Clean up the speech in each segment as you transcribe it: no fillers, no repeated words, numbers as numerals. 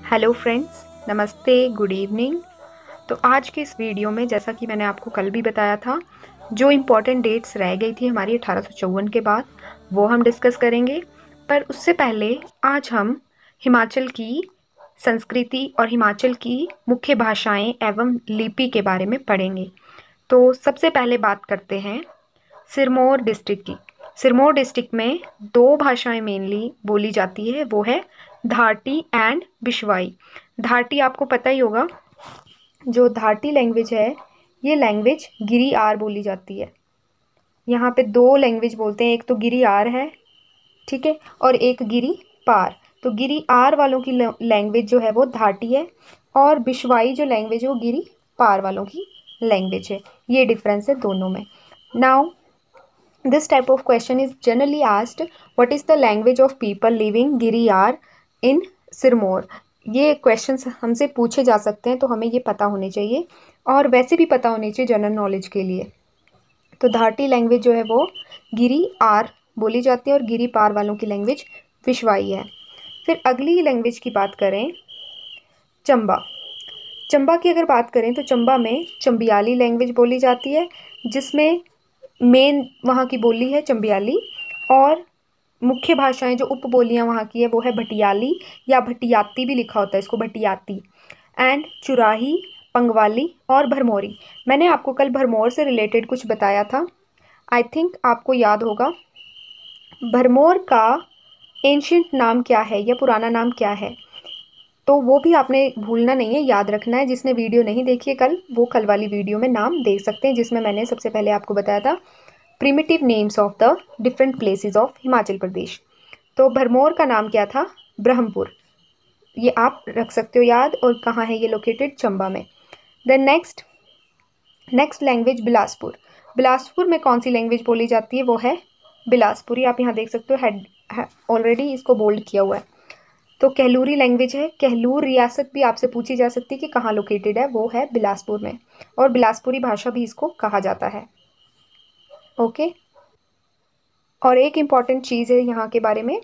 Hello friends, नमस्ते, good evening. तो आज के इस वीडियो में, जैसा कि मैंने आपको कल भी बताया था, जो इम्पॉर्टेंट डेट्स रह गई थी हमारी 1854 के बाद, वो हम डिस्कस करेंगे। पर उससे पहले आज हम हिमाचल की संस्कृति और हिमाचल की मुख्य भाषाएं एवं लिपि के बारे में पढ़ेंगे। तो सबसे पहले बात करते हैं सिरमौर डिस्ट्रिक्ट की। सिरमौर डिस्ट्रिक्ट में दो भाषाएं मेनली बोली जाती है, वो है धारटी एंड बिश्वाई। धारटी आपको पता ही होगा, जो धारटी लैंग्वेज है ये लैंग्वेज गिरी आर बोली जाती है। यहाँ पे दो लैंग्वेज बोलते हैं, एक तो गिरी आर है, ठीक है, और एक गिरी पार। तो गिरी आर वालों की लैंग्वेज जो है वो धारटी है, और बिश्वाई जो लैंग्वेज है वो गिरी पार वालों की लैंग्वेज है। ये डिफरेंस है दोनों में। Now this type of question is generally asked, what is the language of people living गिरियार in Sirmaur. ये क्वेश्चंस हमसे पूछे जा सकते हैं, तो हमें ये पता होने चाहिए, और वैसे भी पता होने चाहिए जनरल नॉलेज के लिए। तो धारटी लैंग्वेज जो है वो गिरी आर बोली जाती है, और गिरी पार वालों की लैंग्वेज विश्वाई है। फिर अगली लैंग्वेज की बात करें, चंबा। चंबा की अगर बात करें तो चंबा में चंबियाली लैंग्वेज बोली जाती है, जिसमें मेन वहाँ की बोली है चंबियाली, और मुख्य भाषाएं जो उपबोलियाँ वहाँ की है वो है भटियाली, या भटियाती भी लिखा होता है इसको, भटियाती, एंड चुराही, पंगवाली और भरमौरी। मैंने आपको कल भरमौर से रिलेटेड कुछ बताया था, आई थिंक आपको याद होगा। भरमौर का एंशियंट नाम क्या है या पुराना नाम क्या है, तो वो भी आपने भूलना नहीं है, याद रखना है। जिसने वीडियो नहीं देखी है कल, वो कल वाली वीडियो में नाम देख सकते हैं, जिसमें मैंने सबसे पहले आपको बताया था primitive names of the different places of Himachal Pradesh. तो भरमौर का नाम क्या था? ब्रह्मपुर। ये आप रख सकते हो याद। और कहाँ है ये लोकेटेड? चंबा में। Then next language Bilaspur. Bilaspur में कौन सी लैंग्वेज बोली जाती है? वो है बिलासपुरी। आप यहाँ देख सकते हो, हेड ऑलरेडी इसको बोल्ड किया हुआ है। तो कहलूरी लैंग्वेज है। कहलूर रियासत भी आपसे पूछी जा सकती है कि कहाँ लोकेटेड है, वो है बिलासपुर में, और बिलासपुरी भाषा भी इसको कहा जाता है। ओके। और एक इम्पॉर्टेंट चीज़ है यहाँ के बारे में,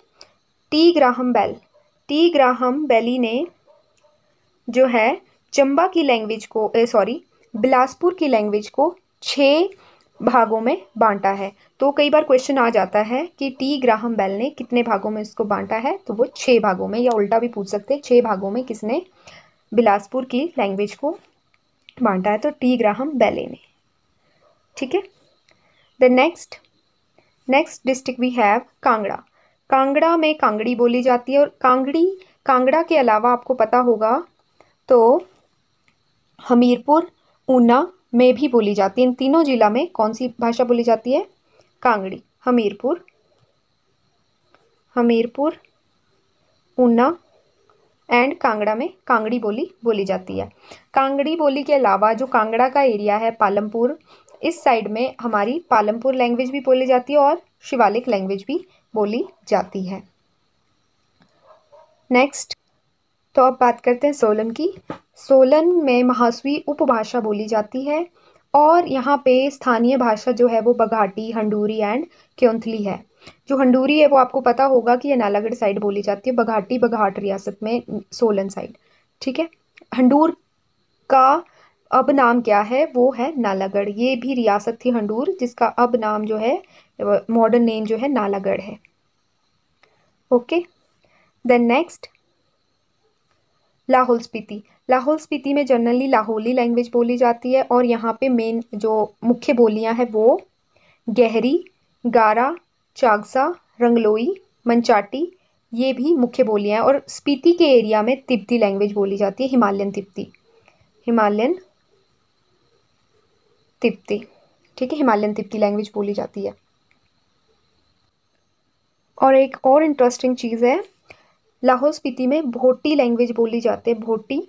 T Graham Bell. T Graham Bailey ने जो है चंबा की लैंग्वेज को बिलासपुर की लैंग्वेज को 6 भागों में बांटा है। तो कई बार क्वेश्चन आ जाता है कि टी ग्राहम बेल ने कितने भागों में इसको बांटा है, तो वो 6 भागों में, या उल्टा भी पूछ सकते हैं, 6 भागों में किसने बिलासपुर की लैंग्वेज को बांटा है? तो टी ग्राहम बेले ने। ठीक है। The next district we have Kangra. Kangra में कांगड़ी बोली जाती है, और कांगड़ा के अलावा आपको पता होगा तो हमीरपुर, ऊना में भी बोली जाती है। इन तीनों जिला में कौन सी भाषा बोली जाती है? कांगड़ी। हमीरपुर, ऊना एंड कांगड़ा में कांगड़ी बोली जाती है। कांगड़ी बोली के अलावा जो कांगड़ा का एरिया है पालमपुर, इस साइड में हमारी पालमपुर लैंग्वेज भी बोली जाती है, और शिवालिक लैंग्वेज भी बोली जाती है। नेक्स्ट, तो अब बात करते हैं सोलन की। सोलन में महासवी उपभाषा बोली जाती है, और यहाँ पे स्थानीय भाषा जो है वो बघाटी, हंडूरी एंड क्योंथली है। जो हंडूरी है वो आपको पता होगा कि ये नालागढ़ साइड बोली जाती है, बघाटी बघाट रियासत में, सोलन साइड। ठीक है। हंडूर का अब नाम क्या है? वो है नालागढ़। ये भी रियासत थी हंडूर, जिसका अब नाम जो है, मॉडर्न नेम जो है, नालागढ़ है। Okay. Then next, Lahaul Spiti. Lahaul Spiti में जनरली लाहौली लैंग्वेज बोली जाती है, और यहाँ पे मेन जो मुख्य बोलियाँ हैं वो गहरी, गारा, चागसा, रंगलोई, मनचाटी, ये भी मुख्य बोलियाँ हैं। और स्पीति के एरिया में तिब्बती लैंग्वेज बोली जाती है, हिमालयन तिब्बती। ठीक है, हिमालयन तिब्बती लैंग्वेज बोली जाती है। और एक और इंटरेस्टिंग चीज़ है, लाहौल स्पीति में भोटी लैंग्वेज बोली जाती है, भोटी।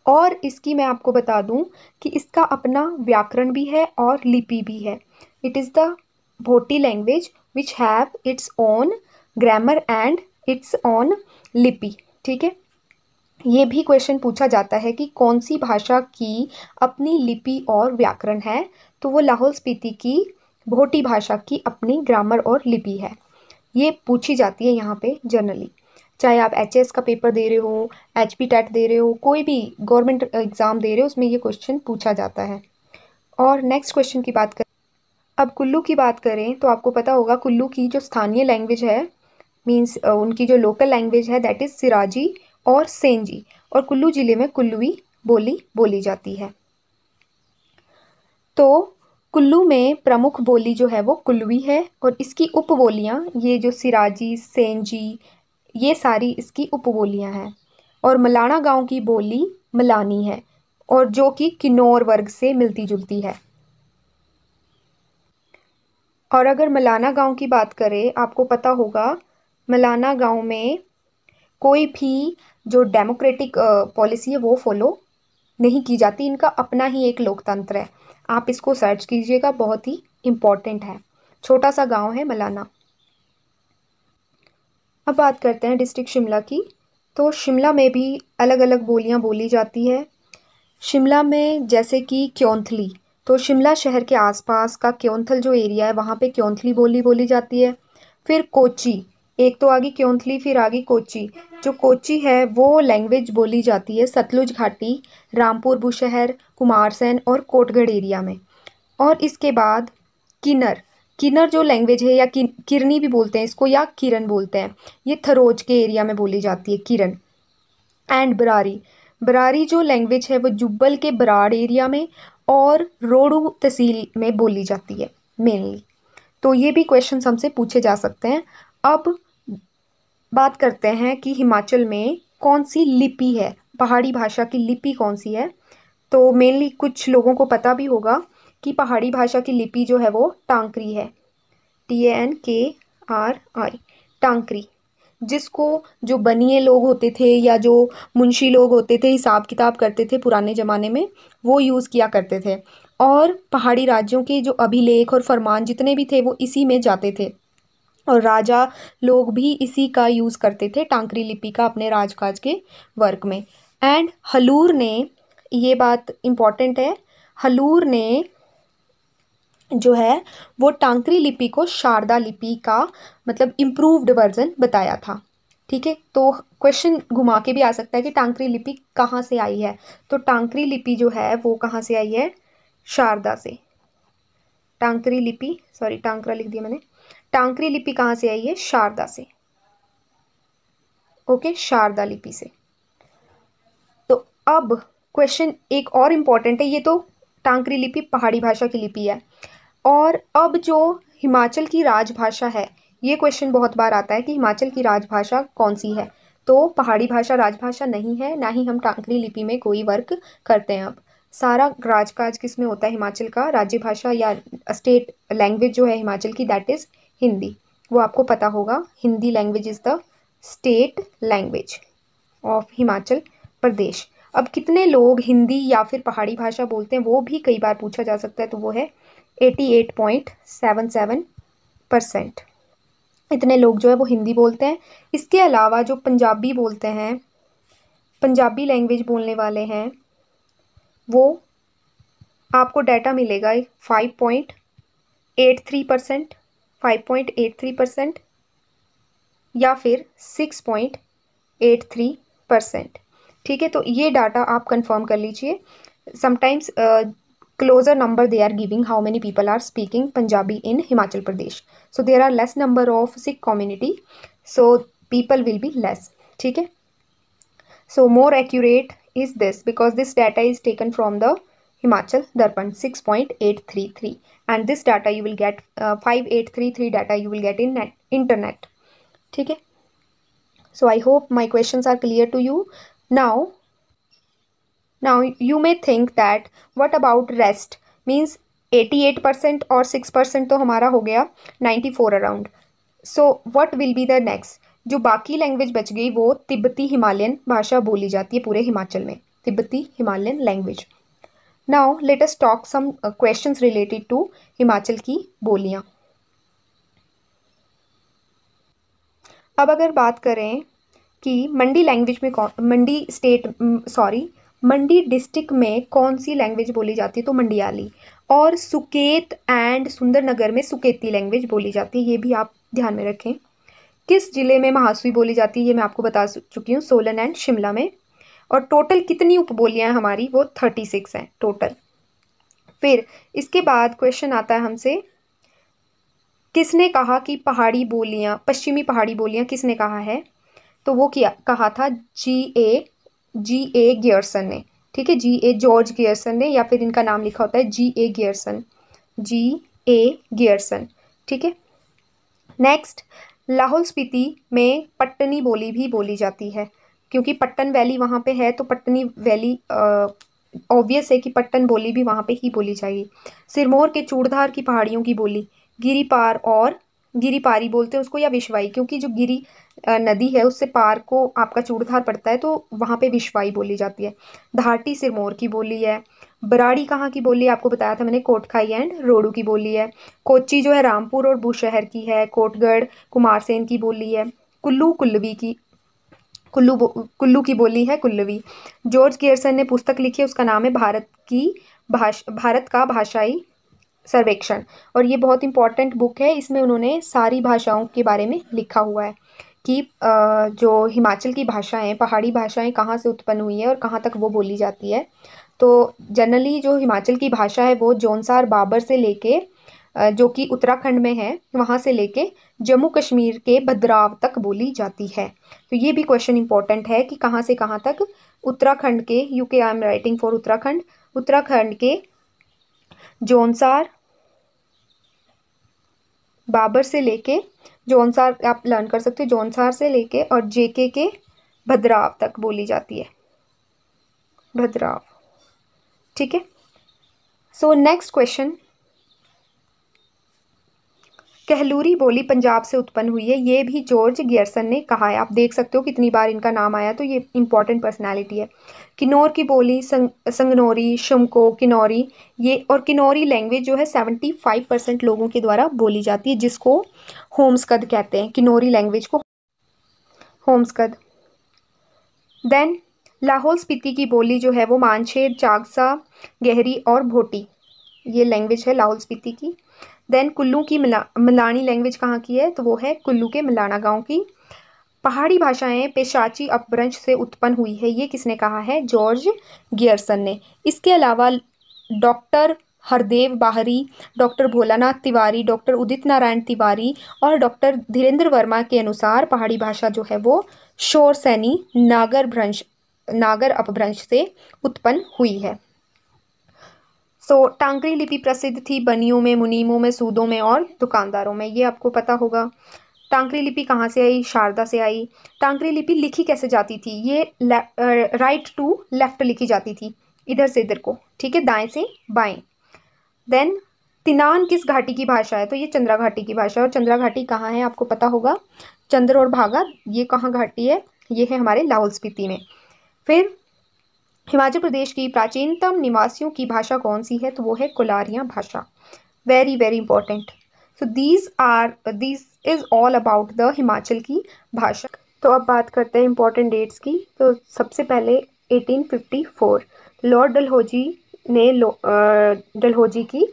और इसकी मैं आपको बता दूं कि इसका अपना व्याकरण भी है और लिपि भी है। It is the Bhoti language which have its own grammar and its own lipi. ठीक है। ये भी क्वेश्चन पूछा जाता है कि कौन सी भाषा की अपनी लिपि और व्याकरण है, तो वो लाहौल स्पीति की भोटी भाषा की अपनी ग्रामर और लिपि है। ये पूछी जाती है यहाँ पे जनरली। चाहे आप एचएस का पेपर दे रहे हो, एचपी टेट दे रहे हो, कोई भी गवर्नमेंट एग्ज़ाम दे रहे हो, उसमें ये क्वेश्चन पूछा जाता है। और नेक्स्ट क्वेश्चन की बात करें, अब कुल्लू की बात करें तो आपको पता होगा कुल्लू की जो स्थानीय लैंग्वेज है, मीन्स उनकी जो लोकल लैंग्वेज है दैट इज़ सिराजी और सेंजी, और कुल्लू ज़िले में कुल्लूवी बोली बोली जाती है। तो कुल्लू में प्रमुख बोली जो है वो कुल्लूवी है, और इसकी उपबोलियाँ ये जो सिराजी, सेंजी, ये सारी इसकी उपबोलियाँ हैं। और मलाना गांव की बोली मलानी है, और जो कि किन्नौर वर्ग से मिलती जुलती है। और अगर मलाना गांव की बात करें, आपको पता होगा मलाना गांव में कोई भी जो डेमोक्रेटिक पॉलिसी है वो फॉलो नहीं की जाती, इनका अपना ही एक लोकतंत्र है। आप इसको सर्च कीजिएगा, बहुत ही इम्पोर्टेंट है। छोटा सा गांव है मलाना। अब बात करते हैं डिस्ट्रिक्ट शिमला की। तो शिमला में भी अलग अलग बोलियां बोली जाती है। शिमला में जैसे कि क्योंथली, तो शिमला शहर के आसपास का क्योंथल जो एरिया है वहाँ पे क्योंथली बोली बोली जाती है। फिर कोची, एक तो आगे क्योंथली फिर आगे कोची। जो कोची है वो लैंग्वेज बोली जाती है सतलुज घाटी, रामपुर बुशहर, कुमारसैन और कोटगढ़ एरिया में। और इसके बाद किन्नर, किन्नर जो लैंग्वेज है, या किरनी भी बोलते हैं इसको, या किरन बोलते हैं, ये थरोज के एरिया में बोली जाती है, किरन। एंड बरारी, बरारी जो लैंग्वेज है वो जुब्बल के बराड़ एरिया में और रोडू तहसील में बोली जाती है मेनली। तो ये भी क्वेश्चन हमसे पूछे जा सकते हैं। अब बात करते हैं कि हिमाचल में कौन सी लिपि है, पहाड़ी भाषा की लिपि कौन सी है। तो मेनली कुछ लोगों को पता भी होगा कि पहाड़ी भाषा की लिपि जो है वो टांकरी है, TANKRI, टांकरी, जिसको जो बनिए लोग होते थे या जो मुंशी लोग होते थे, हिसाब किताब करते थे पुराने ज़माने में, वो यूज़ किया करते थे। और पहाड़ी राज्यों के जो अभिलेख और फरमान जितने भी थे वो इसी में जाते थे, और राजा लोग भी इसी का यूज़ करते थे, टांकरी लिपि का, अपने राजकाज के वर्क में। एंड हलूर ने, ये बात इम्पॉर्टेंट है, हलूर ने जो है वो टांकरी लिपि को शारदा लिपि का मतलब इम्प्रूव्ड वर्जन बताया था। ठीक है, तो क्वेश्चन घुमा के भी आ सकता है कि टांकरी लिपि कहाँ से आई है। तो टांकरी लिपि जो है वो कहाँ से आई है, शारदा से। टांकरी लिपि, सॉरी टांकरा लिख दिया मैंने, टांकरी लिपि कहाँ से आई है, शारदा से। ओके, शारदा लिपि से। तो अब क्वेश्चन एक और इम्पॉर्टेंट है, ये तो टांकरी लिपि पहाड़ी भाषा की लिपि है। और अब जो हिमाचल की राजभाषा है, ये क्वेश्चन बहुत बार आता है कि हिमाचल की राजभाषा कौन सी है। तो पहाड़ी भाषा राजभाषा नहीं है, ना ही हम टांकरी लिपि में कोई वर्क करते हैं। अब सारा राजकाज किस में होता है हिमाचल का, राज्य भाषा या स्टेट लैंग्वेज जो है हिमाचल की दैट इज़ हिंदी। वो आपको पता होगा, Hindi language is the state language of Himachal Pradesh. अब कितने लोग हिंदी या फिर पहाड़ी भाषा बोलते हैं वो भी कई बार पूछा जा सकता है, तो वो है 88.77%। इतने लोग जो है वो हिंदी बोलते हैं। इसके अलावा जो पंजाबी बोलते हैं, पंजाबी लैंग्वेज बोलने वाले हैं, वो आपको डाटा मिलेगा 5.83%, 5.83% या फिर 6.83%। ठीक है, तो ये डाटा आप कंफर्म कर लीजिए। Sometimes closer number they are giving how many people are speaking Punjabi in Himachal Pradesh. So there are less number of Sikh community, so people will be less. ठीक है, so more accurate is this because this data is taken from the Himachal Darpan 6.833, and this data you will get 5833 data you will get in internet. ठीक है, so I hope my questions are clear to you. Now you may think that what about rest, means 88% और 6% तो हमारा हो गया 94 around. So what will be the next, जो बाकी language बच गई वो तिब्बती हिमालयन भाषा बोली जाती है पूरे हिमाचल में, तिब्बती Himalayan language. Now let us talk some questions related to Himachal की बोलियाँ। अब अगर बात करें कि मंडी लैंग्वेज में मंडी डिस्ट्रिक्ट में कौन सी लैंग्वेज बोली जाती है, तो मंडियाली। और सुकेत एंड सुंदरनगर में सुकेती लैंग्वेज बोली जाती है, ये भी आप ध्यान में रखें। किस जिले में महासुई बोली जाती है, ये मैं आपको बता चुकी हूँ, सोलन एंड शिमला में। और टोटल कितनी उपबोलियां हैं हमारी, वो 36 हैं टोटल। फिर इसके बाद क्वेश्चन आता है हमसे, किसने कहा कि पहाड़ी बोलियां, पश्चिमी पहाड़ी बोलियां किसने कहा है, तो वो किया कहा था जी ए गियर्सन ने। ठीक है, जॉर्ज गियर्सन ने, या फिर इनका नाम लिखा होता है जी ए गियर्सन, जी ए गियर्सन। ठीक है। नेक्स्ट, लाहौल स्पीति में पट्टनी बोली भी बोली जाती है, क्योंकि पट्टन वैली वहाँ पे है, तो पट्टनी वैली ऑब्वियस है कि पट्टन बोली भी वहाँ पे ही बोली जाएगी। सिरमौर के चूड़धार की पहाड़ियों की बोली गिरिपार और गिरिपारी बोलते हैं उसको, या विश्वाई, क्योंकि जो गिरी नदी है उससे पार को आपका चूड़धार पड़ता है, तो वहाँ पे विश्वाई बोली जाती है। धाटी सिरमौर की बोली है। बराड़ी कहाँ की बोली है, आपको बताया था मैंने, कोटखाई एंड रोडू की बोली है। कोच्चि जो है रामपुर और बुशहर की है। कोटगढ़ कुमारसेन की बोली है। कुल्लू कुल्लवी की कुल्लू की बोली है कुल्लवी। जॉर्ज गियर्सन ने पुस्तक लिखी है, उसका नाम है भारत का भाषाई सर्वेक्षण, और ये बहुत इंपॉर्टेंट बुक है। इसमें उन्होंने सारी भाषाओं के बारे में लिखा हुआ है कि जो हिमाचल की भाषाएं, पहाड़ी भाषाएं कहाँ से उत्पन्न हुई है और कहाँ तक वो बोली जाती है। तो जनरली जो हिमाचल की भाषा है वो जौनसार बाबर से लेके जो कि उत्तराखंड में है, वहाँ से लेके जम्मू कश्मीर के भद्राव तक बोली जाती है। तो ये भी क्वेश्चन इंपॉर्टेंट है कि कहाँ से कहाँ तक उत्तराखंड के, UK I am writing for Uttarakhand, Uttarakhand के जौनसार बाबर से लेके, जौनसार आप लर्न कर सकते हो, जौनसार से लेके और जेके के भद्राव तक बोली जाती है, भद्राव। ठीक है। सो नेक्स्ट क्वेश्चन, कहलूरी बोली पंजाब से उत्पन्न हुई है, ये भी जॉर्ज गियर्सन ने कहा है। आप देख सकते हो कितनी बार इनका नाम आया, तो ये इंपॉर्टेंट पर्सनालिटी है। किन्नौर की बोली संगनौरी, शमको, किन्नौरी, ये और किन्नौरी लैंग्वेज जो है 75% लोगों के द्वारा बोली जाती है, जिसको होम्सकद कहते हैं, किन्नौरी लैंग्वेज को होम्सकद। देन लाहौल स्पीति की बोली जो है वो मानछेद, चागसा, गहरी और भोटी, ये लैंग्वेज है लाहौल स्पीति की। देन कुल्लू की मलानी लैंग्वेज कहाँ की है, तो वो है कुल्लू के मलाना गांव की। पहाड़ी भाषाएं पेशाची अपभ्रंश से उत्पन्न हुई है, ये किसने कहा है, जॉर्ज गियर्सन ने। इसके अलावा डॉक्टर हरदेव बाहरी, डॉक्टर भोलानाथ तिवारी, डॉक्टर उदित नारायण तिवारी और डॉक्टर धीरेन्द्र वर्मा के अनुसार पहाड़ी भाषा जो है वो शोर सैनी नागर अपभ्रंश से उत्पन्न हुई है। सो टांकरी लिपि प्रसिद्ध थी बनियों में, मुनीमों में, सूदों में और दुकानदारों में, ये आपको पता होगा। टांकरी लिपि कहाँ से आई, शारदा से आई। टांकरी लिपि लिखी कैसे जाती थी, ये राइट टू लेफ्ट लिखी जाती थी, इधर से इधर को, ठीक है, दाएं से बाएं। देन तिनान किस घाटी की भाषा है, तो ये चंद्रा घाटी की भाषा है, और चंद्रा घाटी कहाँ है आपको पता होगा, चंद्र और भागा, ये कहाँ घाटी है, ये है हमारे लाहौल स्पीति में। फिर हिमाचल प्रदेश की प्राचीनतम निवासियों की भाषा कौन सी है, तो वो है कोलारिया भाषा। Very very important. So this is all about the Himachal की भाषा। तो अब बात करते हैं इंपॉर्टेंट डेट्स की। तो सबसे पहले 1854 लॉर्ड डलहौजी ने डलहौजी की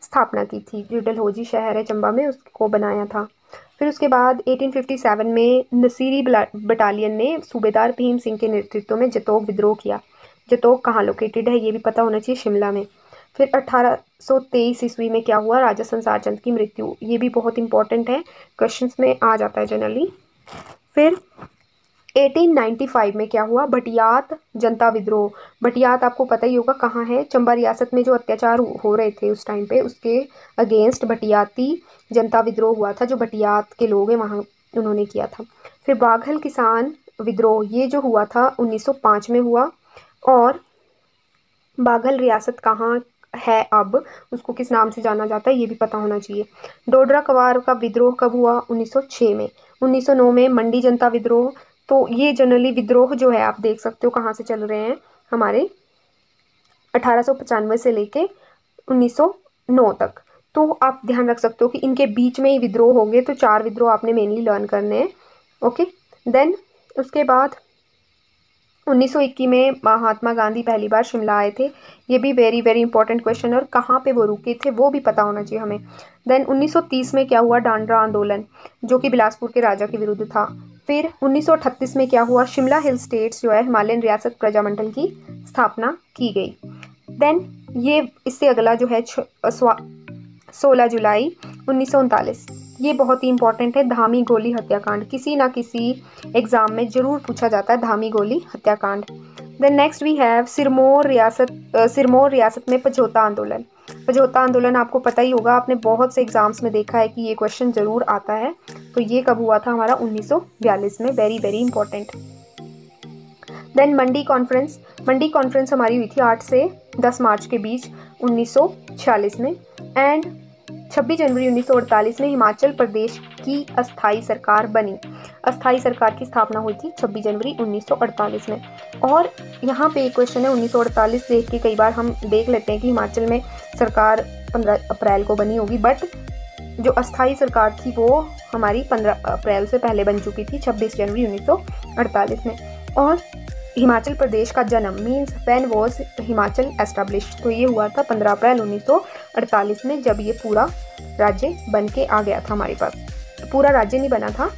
स्थापना की थी, जो डलहौजी शहर है चंबा में, उसको बनाया था। फिर उसके बाद 1857 में नसीरी बटालियन ने सूबेदार भीम सिंह के नेतृत्व में जतोग विद्रोह किया। जतोग कहाँ लोकेटेड है, ये भी पता होना चाहिए, शिमला में। फिर 1823 ईस्वी में क्या हुआ, राजा संसार चंद की मृत्यु, ये भी बहुत इंपॉर्टेंट है, क्वेश्चंस में आ जाता है जनरली। फिर 1895 में क्या हुआ, भटियात जनता विद्रोह। भटियात आपको पता ही होगा कहाँ है, चंबा रियासत में जो अत्याचार हो रहे थे उस टाइम पे, उसके अगेंस्ट भटियाती जनता विद्रोह हुआ था, जो भटियात के लोग हैं वहाँ, उन्होंने किया था। फिर बाघल किसान विद्रोह, ये जो हुआ था 1905 में हुआ, और बाघल रियासत कहाँ है अब, उसको किस नाम से जाना जाता है, ये भी पता होना चाहिए। डोडरा कवार का विद्रोह कब हुआ, 1906 में। 1909 में मंडी जनता विद्रोह। तो ये जनरली विद्रोह जो है आप देख सकते हो कहाँ से चल रहे हैं, हमारे 1895 से लेके 1909 तक। तो आप ध्यान रख सकते हो कि इनके बीच में ही विद्रोह होंगे, तो 4 विद्रोह आपने मेनली लर्न करने हैं। ओके। देन उसके बाद 1921 में महात्मा गांधी पहली बार शिमला आए थे। ये भी वेरी वेरी इंपॉर्टेंट क्वेश्चन है, और कहाँ पे वो रुके थे वो भी पता होना चाहिए हमें। देन 1930 में क्या हुआ, डांडरा आंदोलन, जो कि बिलासपुर के राजा के विरुद्ध था। फिर 1938 में क्या हुआ, शिमला हिल स्टेट्स जो है हिमालयन रियासत प्रजामंडल की स्थापना की गई। देन ये इससे अगला जो है 16 जुलाई 1939, ये बहुत ही इंपॉर्टेंट है, धामी गोली हत्याकांड। किसी ना किसी एग्जाम में जरूर पूछा जाता है धामी गोली हत्याकांड। Then next we have Sirmaur रियासत में पझौता आंदोलन। पझौता आंदोलन आपको पता ही होगा, आपने बहुत से एग्जाम्स में देखा है कि ये क्वेश्चन जरूर आता है। तो ये कब हुआ था हमारा, 1942 में, वेरी वेरी इंपॉर्टेंट। देन मंडी कॉन्फ्रेंस हमारी हुई थी 8 से 10 मार्च के बीच 1946 में। एंड 26 जनवरी 1948 में हिमाचल प्रदेश की अस्थाई सरकार बनी। अस्थाई सरकार की स्थापना हुई थी 26 जनवरी 1948 में। और यहाँ पे एक क्वेश्चन है, 1948 देख के कई बार हम देख लेते हैं कि हिमाचल में सरकार 15 अप्रैल को बनी होगी, बट जो अस्थाई सरकार थी वो हमारी 15 अप्रैल से पहले बन चुकी थी, 26 जनवरी 1948 में। और हिमाचल प्रदेश का जन्म means when was Himachal established, तो ये हुआ था 15 अप्रैल 1948 में, जब ये पूरा राज्य बन के आ गया था हमारे पास। पूरा राज्य नहीं बना था,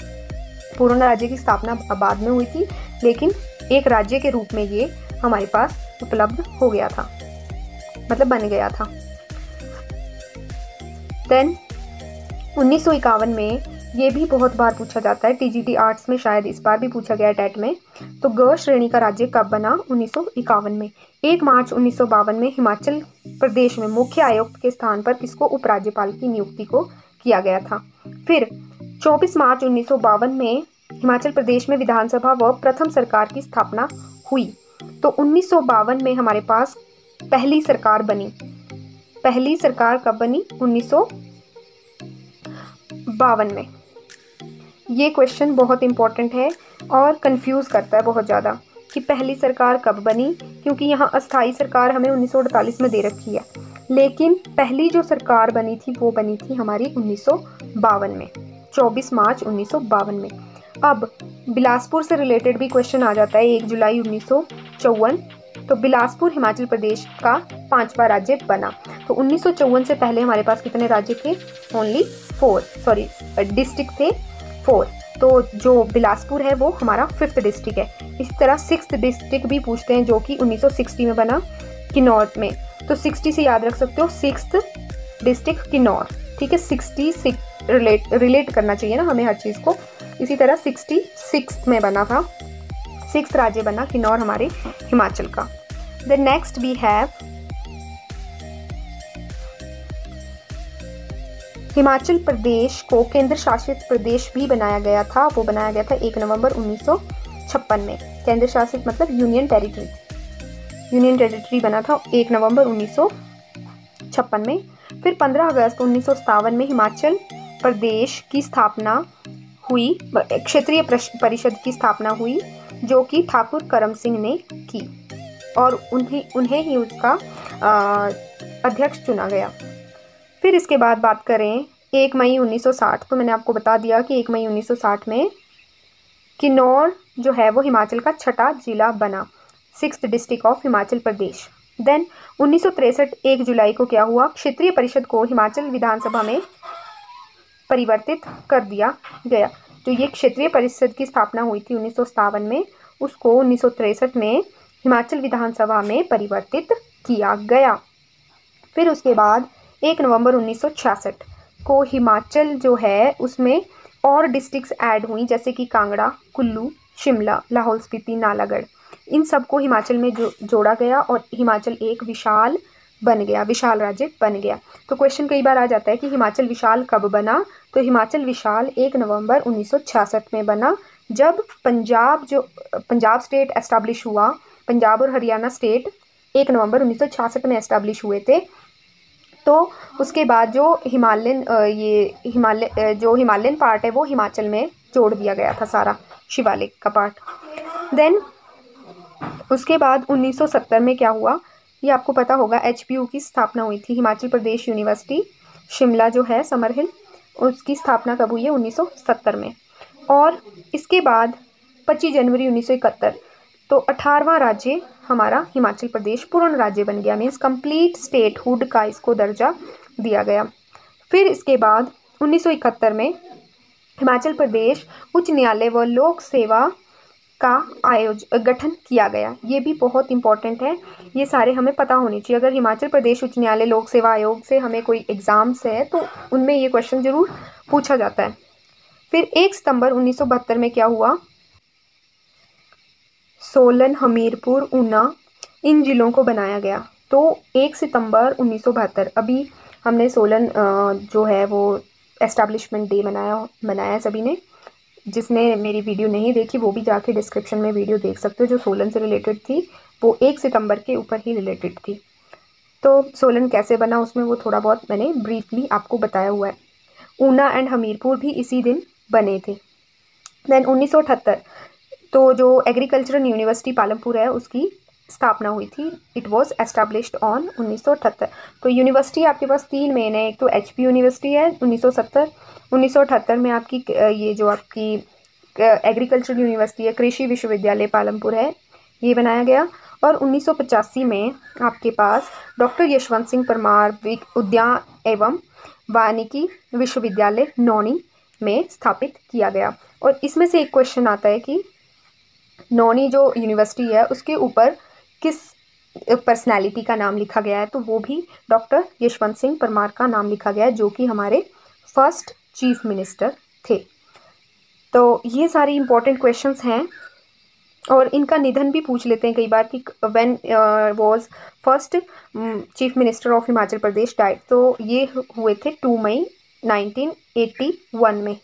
पूर्ण राज्य की स्थापना बाद में हुई थी, लेकिन एक राज्य के रूप में ये हमारे पास उपलब्ध हो गया था, मतलब बन गया था। देन 1951 में, ये भी बहुत बार पूछा जाता है, टीजीटी आर्ट्स में शायद इस बार भी पूछा गया टेट में। तो ग श्रेणी का राज्य कब बना, 1951 में। 1 मार्च 1952 में हिमाचल प्रदेश में मुख्य आयुक्त के स्थान पर इसको उपराज्यपाल की नियुक्ति को किया गया था। फिर 24 मार्च 1952 में हिमाचल प्रदेश में विधानसभा व प्रथम सरकार की स्थापना हुई। तो 1952 में हमारे पास पहली सरकार बनी। पहली सरकार कब बनी, 1952 में। ये क्वेश्चन बहुत इंपॉर्टेंट है और कंफ्यूज करता है बहुत ज़्यादा कि पहली सरकार कब बनी, क्योंकि यहाँ अस्थाई सरकार हमें 1948 में दे रखी है, लेकिन पहली जो सरकार बनी थी वो बनी थी हमारी 1952 में, 24 मार्च 1952 में। अब बिलासपुर से रिलेटेड भी क्वेश्चन आ जाता है, 1 जुलाई 1954। तो बिलासपुर हिमाचल प्रदेश का 5वां राज्य बना। तो 1954 से पहले हमारे पास कितने राज्य थे, ओनली 4 डिस्ट्रिक्ट थे 4। तो जो बिलासपुर है वो हमारा 5th डिस्ट्रिक्ट है। इसी तरह 6th डिस्ट्रिक्ट भी पूछते हैं, जो कि 1960 में बना, किन्नौर में। तो 60 से याद रख सकते हो, 6th डिस्ट्रिक्ट किन्नौर, ठीक है। 60 से रिलेट करना चाहिए ना हमें हर चीज़ को। इसी तरह 66 में बना था, 6th राज्य बना किन्नौर हमारे हिमाचल का। The next we have Himachal Pradesh को केंद्र शासित प्रदेश भी बनाया गया था। वो बनाया गया था 1 नवंबर 1956 में। केंद्र शासित मतलब यूनियन टेरिटरी बना था 1 नवंबर 1956 में। फिर 15 अगस्त 1957 में हिमाचल प्रदेश की स्थापना हुई, क्षेत्रीय परिषद की स्थापना हुई, जो कि ठाकुर करम सिंह ने की, और उन्हें ही उसका अध्यक्ष चुना गया। फिर इसके बाद बात करें 1 मई 1960, तो मैंने आपको बता दिया कि 1 मई 1960 में किन्नौर जो है वो हिमाचल का 6ठा जिला बना, 6th district of Himachal Pradesh. Then 1963 1 जुलाई को क्या हुआ, क्षेत्रीय परिषद को हिमाचल विधानसभा में परिवर्तित कर दिया गया। जो ये क्षेत्रीय परिषद की स्थापना हुई थी 1957 में, उसको 1963 में हिमाचल विधानसभा में परिवर्तित किया गया। फिर उसके बाद 1 नवंबर 1966 को हिमाचल जो है उसमें और डिस्ट्रिक्ट्स ऐड हुई, जैसे कि कांगड़ा, कुल्लू, शिमला, लाहौल स्पीति, नालागढ़। इन सबको हिमाचल में जोड़ा गया और हिमाचल एक विशाल राज्य बन गया। तो क्वेश्चन कई बार आ जाता है कि हिमाचल विशाल कब बना, तो हिमाचल विशाल 1 नवंबर 1966 में बना, जब पंजाब स्टेट एस्टैब्लिश हुआ। पंजाब और हरियाणा स्टेट 1 नवंबर 1966 में एस्टैब्लिश हुए थे। तो उसके बाद जो हिमालयन पार्ट है वो हिमाचल में जोड़ दिया गया था, सारा शिवालिक का पार्ट। देन उसके बाद 1970 में क्या हुआ, ये आपको पता होगा, HPU की स्थापना हुई थी। हिमाचल प्रदेश यूनिवर्सिटी शिमला जो है समर हिल, उसकी स्थापना कब हुई है, 1970 में। और इसके बाद 25 जनवरी 1971, तो 18वां राज्य हमारा हिमाचल प्रदेश पूर्ण राज्य बन गया, मीन्स कंप्लीट स्टेटहुड का इसको दर्जा दिया गया। फिर इसके बाद 1971 में हिमाचल प्रदेश उच्च न्यायालय व लोक सेवा का गठन किया गया। ये भी बहुत इंपॉर्टेंट है, ये सारे हमें पता होने चाहिए। अगर हिमाचल प्रदेश उच्च न्यायालय लोक सेवा आयोग से हमें कोई एग्जाम्स है तो उनमें ये क्वेश्चन जरूर पूछा जाता है। फिर 1 सितंबर 1972 में क्या हुआ, सोलन, हमीरपुर, ऊना इन जिलों को बनाया गया। तो 1 सितंबर 1972 अभी हमने सोलन जो है वो एस्टैब्लिशमेंट डे मनाया सभी ने। जिसने मेरी वीडियो नहीं देखी वो भी जाके डिस्क्रिप्शन में वीडियो देख सकते हो, जो सोलन से रिलेटेड थी वो 1 सितंबर के ऊपर ही रिलेटेड थी। तो सोलन कैसे बना उसमें वो थोड़ा बहुत मैंने ब्रीफली आपको बताया हुआ है। ऊना एंड हमीरपुर भी इसी दिन बने थे। देन 1978 तो जो एग्रीकल्चरल यूनिवर्सिटी पालमपुर है उसकी स्थापना हुई थी। It was established on 1978। तो यूनिवर्सिटी आपके पास 3 मेन है, एक तो एचपी यूनिवर्सिटी है 1978 में आपकी ये जो आपकी एग्रीकल्चरल यूनिवर्सिटी है, कृषि विश्वविद्यालय पालमपुर है, ये बनाया गया। और 1985 में आपके पास डॉक्टर यशवंत सिंह परमार उद्यान एवं वानिकी विश्वविद्यालय नौणी में स्थापित किया गया। और इसमें से एक क्वेश्चन आता है कि नौणी जो यूनिवर्सिटी है उसके ऊपर किस पर्सनैलिटी का नाम लिखा गया है, तो वो भी डॉक्टर यशवंत सिंह परमार का नाम लिखा गया है, जो कि हमारे फर्स्ट चीफ मिनिस्टर थे। तो ये सारी इंपॉर्टेंट क्वेश्चंस हैं और इनका निधन भी पूछ लेते हैं कई बार कि when was first chief minister of Himachal Pradesh died. तो ये हुए थे 2 मई 1981 में।